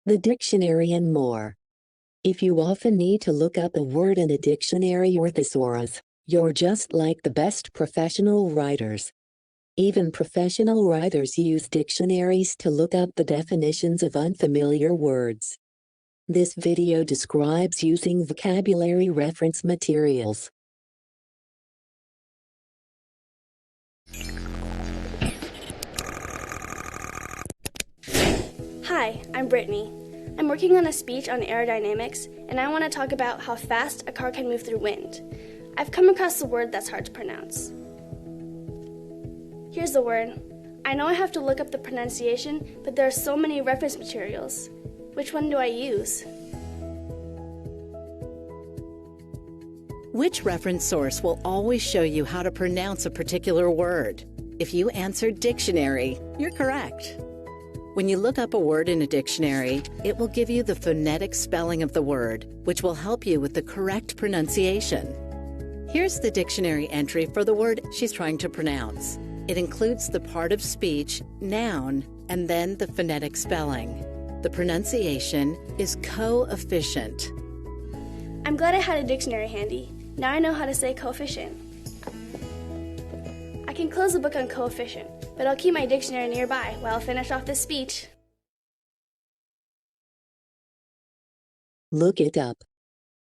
the dictionary, and more. If you often need to look up a word in a dictionary or thesaurus, you're just like the best professional writers. Even professional writers use dictionaries to look up the definitions of unfamiliar words. This video describes using vocabulary reference materials. Hi, I'm Brittany. I'm working on a speech on aerodynamics, and I want to talk about how fast a car can move through wind. I've come across a word that's hard to pronounce. Here's the word. I know I have to look up the pronunciation, but there are so many reference materials. Which one do I use? Which reference source will always show you how to pronounce a particular word? If you answered dictionary, you're correct. When you look up a word in a dictionary, it will give you the phonetic spelling of the word, which will help you with the correct pronunciation. Here's the dictionary entry for the word she's trying to pronounce. It includes the part of speech, noun, and then the phonetic spelling. The pronunciation is coefficient. I'm glad I had a dictionary handy. Now I know how to say coefficient. I can close the book on coefficient, but I'll keep my dictionary nearby while I finish off this speech. Look it up.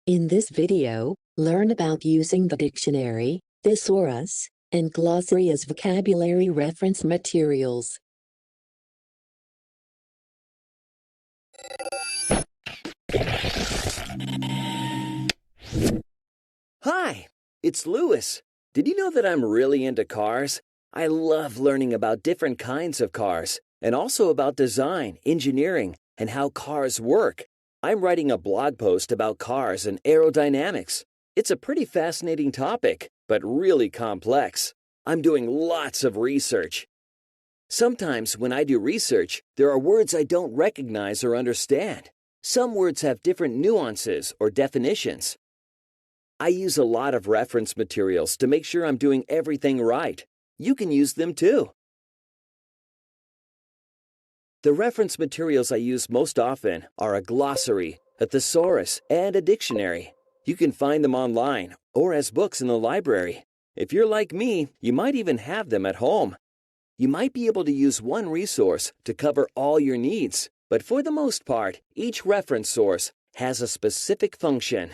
In this video, learn about using the dictionary, thesaurus, and glossary as vocabulary reference materials. Hi, it's Louis. Did you know that I'm really into cars? I love learning about different kinds of cars, and also about design, engineering, and how cars work. I'm writing a blog post about cars and aerodynamics. It's a pretty fascinating topic, but really complex. I'm doing lots of research. Sometimes when I do research, there are words I don't recognize or understand. Some words have different nuances or definitions. I use a lot of reference materials to make sure I'm doing everything right. You can use them too. The reference materials I use most often are a glossary, a thesaurus, and a dictionary. You can find them online or as books in the library. If you're like me, you might even have them at home. You might be able to use one resource to cover all your needs, but for the most part, each reference source has a specific function.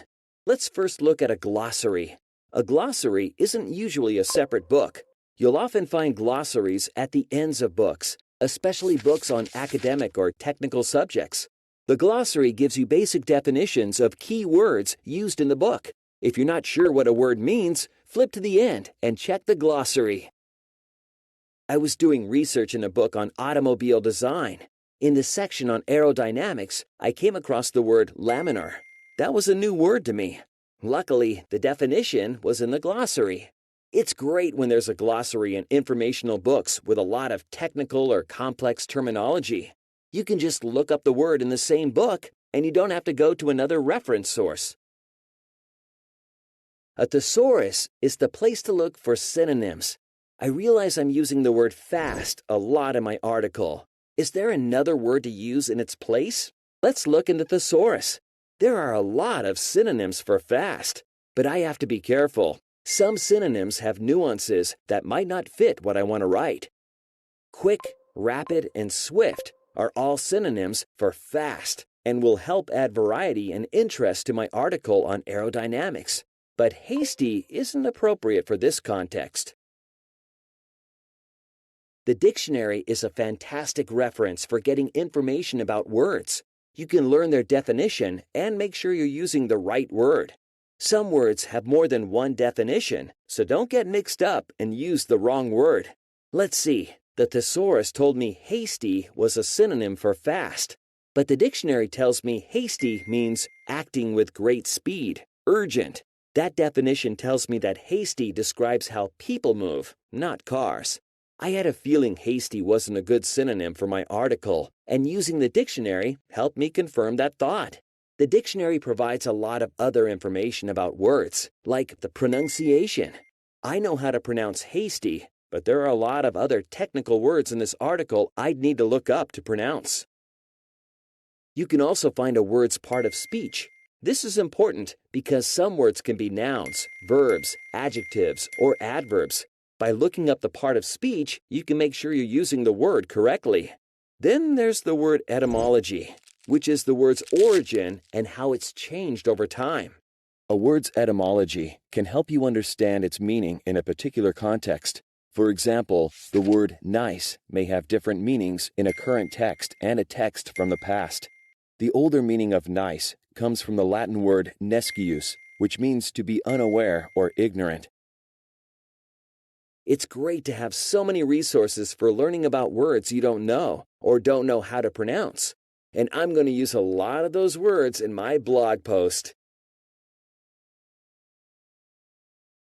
Let's first look at a glossary. A glossary isn't usually a separate book. You'll often find glossaries at the ends of books, especially books on academic or technical subjects. The glossary gives you basic definitions of key words used in the book. If you're not sure what a word means, flip to the end and check the glossary. I was doing research in a book on automobile design. In the section on aerodynamics, I came across the word laminar. That was a new word to me. Luckily, the definition was in the glossary. It's great when there's a glossary in informational books with a lot of technical or complex terminology. You can just look up the word in the same book, and you don't have to go to another reference source. A thesaurus is the place to look for synonyms. I realize I'm using the word fast a lot in my article. Is there another word to use in its place? Let's look in the thesaurus. There are a lot of synonyms for fast, but I have to be careful. Some synonyms have nuances that might not fit what I want to write. Quick, rapid, and swift are all synonyms for fast and will help add variety and interest to my article on aerodynamics. But hasty isn't appropriate for this context. The dictionary is a fantastic reference for getting information about words. You can learn their definition and make sure you're using the right word. Some words have more than one definition, so don't get mixed up and use the wrong word. Let's see. The thesaurus told me hasty was a synonym for fast, but the dictionary tells me hasty means acting with great speed, urgent. That definition tells me that hasty describes how people move, not cars. I had a feeling hasty wasn't a good synonym for my article, and using the dictionary helped me confirm that thought. The dictionary provides a lot of other information about words, like the pronunciation. I know how to pronounce hasty, but there are a lot of other technical words in this article I'd need to look up to pronounce. You can also find a word's part of speech. This is important because some words can be nouns, verbs, adjectives, or adverbs. By looking up the part of speech, you can make sure you're using the word correctly. Then there's the word etymology, which is the word's origin and how it's changed over time. A word's etymology can help you understand its meaning in a particular context. For example, the word nice may have different meanings in a current text and a text from the past. The older meaning of nice comes from the Latin word nescius, which means to be unaware or ignorant. It's great to have so many resources for learning about words you don't know or don't know how to pronounce. And I'm going to use a lot of those words in my blog post.